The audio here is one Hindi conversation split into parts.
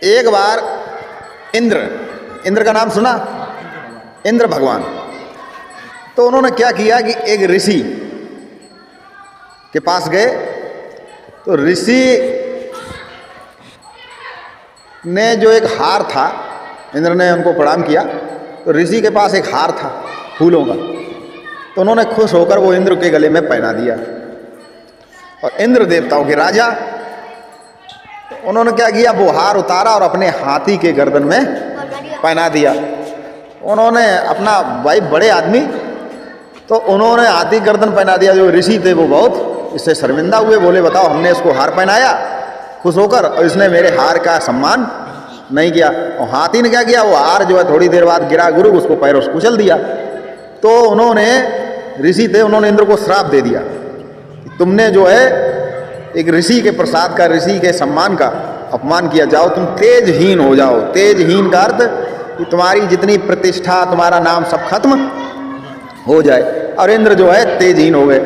एक बार इंद्र का नाम सुना? इंद्र भगवान। तो उन्होंने क्या किया कि एक ऋषि के पास गए। तो ऋषि ने जो एक हार था, इंद्र ने उनको प्रणाम किया। तो ऋषि के पास एक हार था फूलों का, तो उन्होंने खुश होकर वो इंद्र के गले में पहना दिया। और इंद्र देवताओं के राजा, तो उन्होंने क्या किया, वो हार उतारा और अपने हाथी के गर्दन में पहना दिया। उन्होंने अपना भाई बड़े आदमी, तो उन्होंने हाथी गर्दन पहना दिया। जो ऋषि थे वो बहुत इससे शर्मिंदा हुए, बोले बताओ हमने इसको हार पहनाया खुश होकर, और इसने मेरे हार का सम्मान नहीं किया। और हाथी ने क्या किया, वो हार जो है थोड़ी देर बाद गिरा गुरु, उसको पैरों से कुचल दिया। तो उन्होंने, ऋषि थे, उन्होंने इंद्र को श्राप दे दिया, तुमने जो है एक ऋषि के प्रसाद का, ऋषि के सम्मान का अपमान किया, जाओ तुम तेजहीन हो जाओ। तेजहीन का अर्थ कि तुम्हारी जितनी प्रतिष्ठा, तुम्हारा नाम सब खत्म हो जाए। और इंद्र जो है तेजहीन हो गए।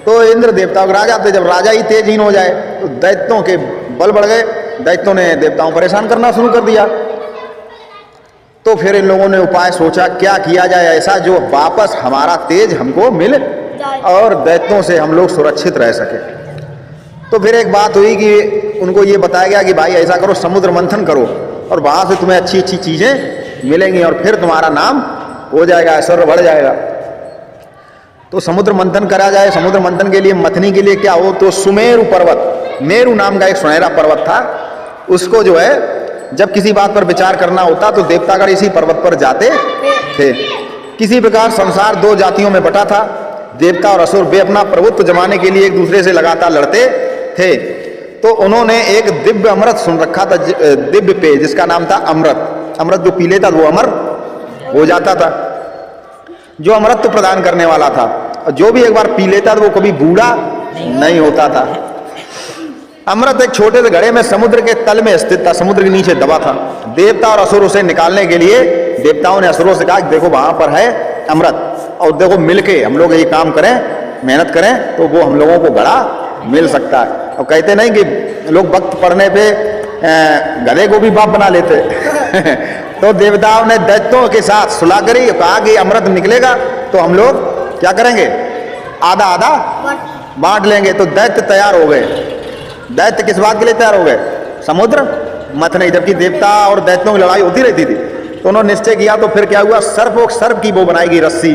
तो इंद्र देवताओं के राजा थे, जब राजा ही तेजहीन हो जाए तो दैत्यों के बल बढ़ गए। दैत्यों ने देवताओं को परेशान करना शुरू कर दिया। तो फिर इन लोगों ने उपाय सोचा, क्या किया जाए ऐसा जो वापस हमारा तेज हमको मिल और दैत्यों से हम लोग सुरक्षित रह सके। तो फिर एक बात हुई कि उनको ये बताया गया कि भाई ऐसा करो, समुद्र मंथन करो और वहां से तुम्हें अच्छी अच्छी चीजें मिलेंगी और फिर तुम्हारा नाम हो जाएगा, ऐश्वर्य बढ़ जाएगा। तो समुद्र मंथन करा जाए। समुद्र मंथन के लिए, मथनी के लिए क्या हो, तो सुमेरु पर्वत, मेरु नाम का एक सुनहरा पर्वत था, उसको जो है जब किसी बात पर विचार करना होता तो देवतागण इसी पर्वत पर जाते थे। किसी प्रकार संसार दो जातियों में बटा था, देवता और असुर। वे अपना प्रभुत्व जमाने के लिए एक दूसरे से लगातार लड़ते थे। तो उन्होंने एक दिव्य अमृत सुन रखा था, दिव्य पेय, जिसका नाम था अमृत। अमृत जो पी लेता वो अमर हो जाता था, जो अमृत प्रदान करने वाला था। और जो भी एक बार पी लेता था वो कभी बूढ़ा नहीं होता था। अमृत एक छोटे से घड़े में समुद्र के तल में स्थित था, समुद्र के नीचे दबा था। देवता और असुर उसे निकालने के लिए, देवताओं ने असुरों से कहा देखो वहां पर है अमृत, और देखो मिलके हम लोग ये काम करें, मेहनत करें तो वो हम लोगों को घड़ा मिल सकता है। और कहते नहीं कि लोग वक्त पड़ने पे गधे को भी बाप बना लेते तो देवताओं ने दैत्यों के साथ सुलह करी, कहा कि अमृत निकलेगा तो हम लोग क्या करेंगे, आधा आधा बांट लेंगे। तो दैत्य तैयार हो गए। दैत्य किस बात के लिए तैयार हो गए, समुद्र मथने। जबकि देवता और दैत्यों की लड़ाई होती रहती थी। तो उन्होंने निश्चय किया। तो फिर क्या हुआ, सर्प की वो बनाई गई रस्सी।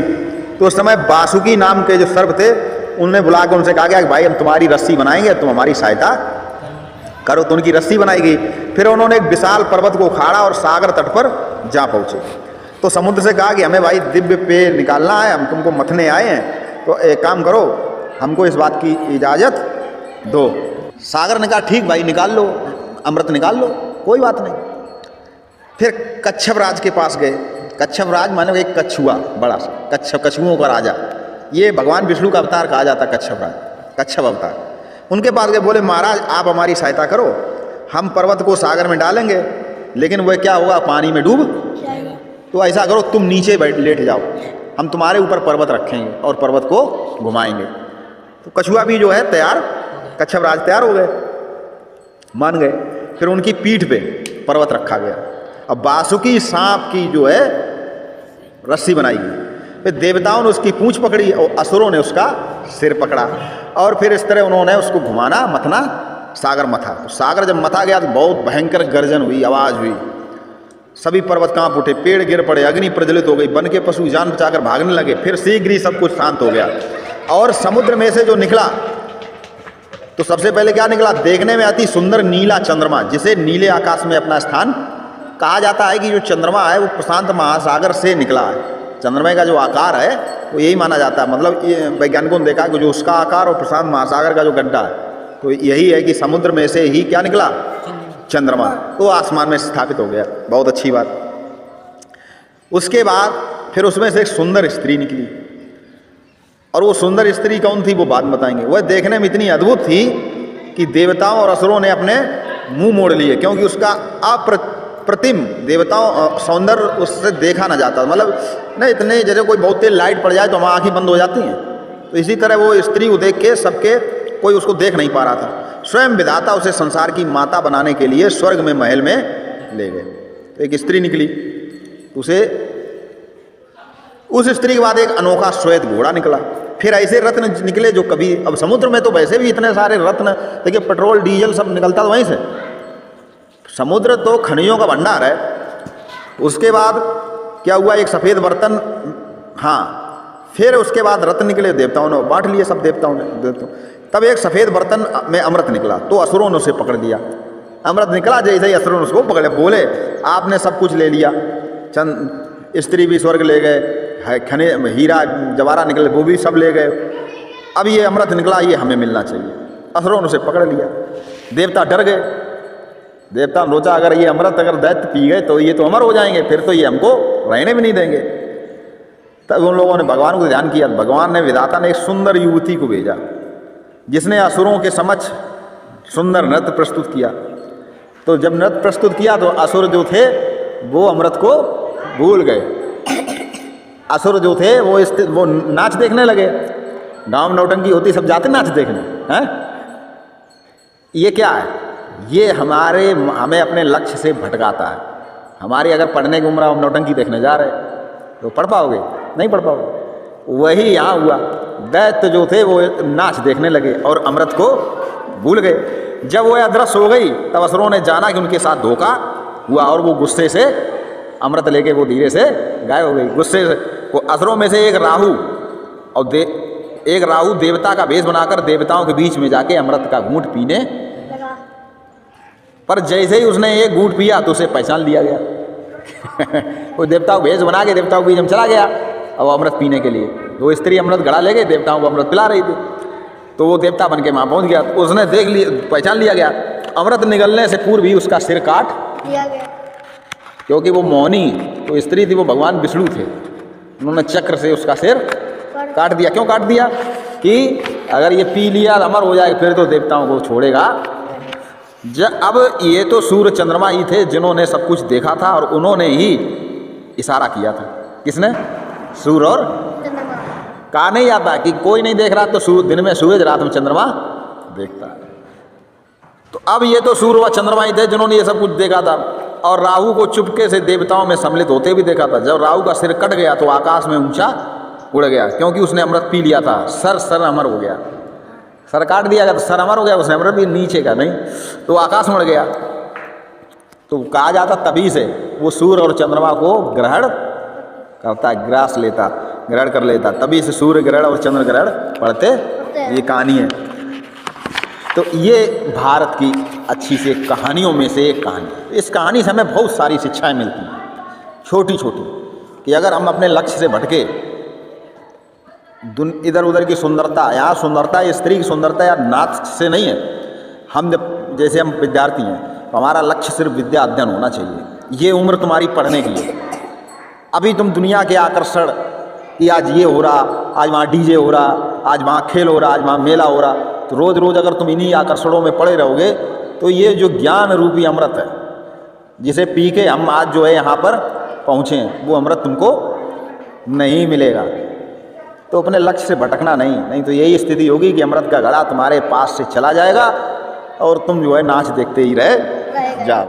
तो उस समय बासुकी नाम के जो सर्प थे, उन्होंने बुला के उनसे कहा गया कि भाई हम तुम्हारी रस्सी बनाएंगे, तुम हमारी सहायता करो। तो उनकी रस्सी बनाई गई। फिर उन्होंने एक विशाल पर्वत को उखाड़ा और सागर तट पर जा पहुंचे। तो समुद्र से कहा कि हमें भाई दिव्य पेय निकालना है, हम तुमको मथने आए हैं, तो एक काम करो, हमको इस बात की इजाजत दो। सागर ने कहा ठीक भाई निकाल लो, अमृत निकाल लो, कोई बात नहीं। फिर कच्छप राज के पास गए। कच्छप राज माने एक कछुआ, बड़ा सा कछुओं का राजा। ये भगवान विष्णु का अवतार कहा जाता कच्छप राज, कच्छप अवतार। उनके पास गए, बोले महाराज आप हमारी सहायता करो, हम पर्वत को सागर में डालेंगे लेकिन वह क्या होगा, पानी में डूब। तो ऐसा करो तुम नीचे लेट जाओ, हम तुम्हारे ऊपर पर्वत रखेंगे और पर्वत को घुमाएंगे। तो कछुआ भी जो है तैयार, कच्छप राज तैयार हो गए, मान गए। फिर उनकी पीठ पे पर्वत रखा गया। अब बासुकी सांप की जो है रस्सी बनाई गई। फिर देवताओं ने उसकी पूंछ पकड़ी और असुरों ने उसका सिर पकड़ा। और फिर इस तरह उन्होंने उसको घुमाना, मथना, सागर मथा। तो सागर जब मथा गया तो बहुत भयंकर गर्जन हुई, आवाज हुई, सभी पर्वत कांप उठे, पेड़ गिर पड़े, अग्नि प्रज्वलित हो गई, वन के पशु जान बचाकर भागने लगे। फिर शीघ्र ही सब कुछ शांत हो गया। और समुद्र में से जो निकला, तो सबसे पहले क्या निकला, देखने में अति सुंदर नीला चंद्रमा, जिसे नीले आकाश में अपना स्थान कहा जाता है। कि जो चंद्रमा है वो प्रशांत महासागर से निकला है। चंद्रमा का जो आकार है वो यही माना जाता है, मतलब ये वैज्ञानिकों ने देखा कि जो उसका आकार और प्रशांत महासागर का जो गड्ढा है, तो यही है कि समुद्र में से ही क्या निकला, चंद्रमा। तो आसमान में स्थापित हो गया, बहुत अच्छी बात। उसके बाद फिर उसमें से एक सुंदर स्त्री निकली। और वो सुंदर स्त्री कौन थी वो बात बताएंगे। वह देखने में इतनी अद्भुत थी कि देवताओं और असुरों ने अपने मुंह मोड़ लिए, क्योंकि उसका अप्रतिम देवताओं सौंदर्य उससे देखा ना जाता। मतलब ना इतने, जैसे कोई बहुत तेज लाइट पड़ जाए तो हमारी आँखें बंद हो जाती हैं, तो इसी तरह वो स्त्री को देख के सबके, कोई उसको देख नहीं पा रहा था। स्वयं विधाता उसे संसार की माता बनाने के लिए स्वर्ग में महल में ले गए। तो एक स्त्री निकली, उसे उस स्त्री के बाद एक अनोखा श्वेत घोड़ा निकला। फिर ऐसे रत्न निकले जो कभी, अब समुद्र में तो वैसे भी इतने सारे रत्न, देखिए पेट्रोल डीजल सब निकलता तो वहीं से, समुद्र तो खनियों का भंडार है। उसके बाद क्या हुआ, एक सफ़ेद बर्तन, हाँ, फिर उसके बाद रत्न निकले, देवताओं ने बांट लिए, सब देवताओं ने। तब एक सफ़ेद बर्तन में अमृत निकला, तो असुरों ने उसे पकड़ लिया। अमृत निकला, जैसे ही असुरों ने उसको पकड़े, बोले आपने सब कुछ ले लिया, चंद स्त्री भी स्वर्ग ले गए, खने हीरा जवाहरा निकले वो भी सब ले गए, अब ये अमृत निकला, ये हमें मिलना चाहिए। असुरों ने उसे पकड़ लिया। देवता डर गए। देवता ने सोचा अगर ये अमृत अगर दैत्य पी गए तो ये तो अमर हो जाएंगे, फिर तो ये हमको रहने भी नहीं देंगे। तब उन लोगों ने भगवान को ध्यान किया। भगवान ने, विधाता ने एक सुंदर युवती को भेजा जिसने असुरों के समक्ष सुंदर नृत्य प्रस्तुत किया। तो जब नृत्य प्रस्तुत किया तो असुर जो थे वो अमृत को भूल गए। असुर जो थे वो नाच देखने लगे। गांव में नौटंकी होती, सब जाते नाच देखने हैं। ये क्या है, ये हमें अपने लक्ष्य से भटकाता है। हमारी अगर पढ़ने की उम्र, हम नौटंकी देखने जा रहे तो पढ़ पाओगे? नहीं पढ़ पाओगे। वही यहाँ हुआ, दैत्य जो थे वो नाच देखने लगे और अमृत को भूल गए। जब वो अदृश्य हो गई तब असुरों ने जाना कि उनके साथ धोखा हुआ और वो गुस्से से अमृत लेके वो धीरे से गायब हो गई। गुस्से से वो असुरों में से एक राहु और एक राहु देवता का वेश बनाकर देवताओं के बीच में जाके अमृत का घूंट पीने, पर जैसे ही उसने एक घूंट पिया तो उसे पहचान लिया गया। वो देवताओं को भेष बना के देवताओं के बीच में चला गया अब अमृत पीने के लिए। वो स्त्री अमृत घड़ा ले गई, देवताओं को अमृत पिला रही थी। तो वो देवता बन के वहाँ पहुँच गया, तो उसने देख लिया, पहचान लिया गया। अमृत निकलने से पूर्व ही उसका सिर काट दिया गया, क्योंकि वो मौनी तो स्त्री थी, वो भगवान विष्णु थे। उन्होंने चक्र से उसका सिर काट दिया। क्यों काट दिया? कि अगर ये पी लिया अमर हो जाएगा, फिर तो देवताओं को छोड़ेगा। अब ये तो सूर्य चंद्रमा ही थे जिन्होंने सब कुछ देखा था और उन्होंने ही इशारा किया था। किसने? सूर्य और चंद्रमा। कहा नहीं आता कि कोई नहीं देख रहा तो दिन में सूरज, रात में चंद्रमा देखता है। तो अब ये तो सूर्य और चंद्रमा ही थे जिन्होंने ये सब कुछ देखा था। और राहु को चुपके से देवताओं में सम्मिलित होते भी देखा था। जब राहु का सिर कट गया तो आकाश में ऊंचा उड़ गया, क्योंकि उसने अमृत पी लिया था। सर अमर हो गया। सर काट दिया गया तो सर अमर हो गया, उसने अमृत भी नीचे का नहीं तो आकाश में उड़ गया। तो कहा जाता तभी से वो सूर्य और चंद्रमा को ग्रहण करता, ग्रास लेता, ग्रहण कर लेता। तभी से सूर्य ग्रहण और चंद्र ग्रहण पढ़ते, ये कहानी है। तो ये भारत की अच्छी से कहानियों में से एक कहानी। इस कहानी से हमें बहुत सारी शिक्षाएं मिलती हैं, छोटी छोटी, कि अगर हम अपने लक्ष्य से भटके, इधर उधर की सुंदरता, यहाँ सुंदरता स्त्री की सुंदरता या नाच से नहीं है। हम जैसे हम विद्यार्थी हैं तो हमारा लक्ष्य सिर्फ विद्या अध्ययन होना चाहिए। ये उम्र तुम्हारी पढ़ने की है। अभी तुम दुनिया के आकर्षण कि आज ये हो रहा, आज वहाँ डीजे हो रहा, आज वहाँ खेल हो रहा, आज वहाँ मेला हो रहा, तो रोज़ रोज़ अगर तुम इन्हीं आकर्षणों में पड़े रहोगे तो ये जो ज्ञान रूपी अमृत है, जिसे पी के हम आज जो है यहाँ पर पहुँचे हैं, वो अमृत तुमको नहीं मिलेगा। तो अपने लक्ष्य से भटकना नहीं तो यही स्थिति होगी कि अमृत का घड़ा तुम्हारे पास से चला जाएगा और तुम जो है नाच देखते ही रह जाओ।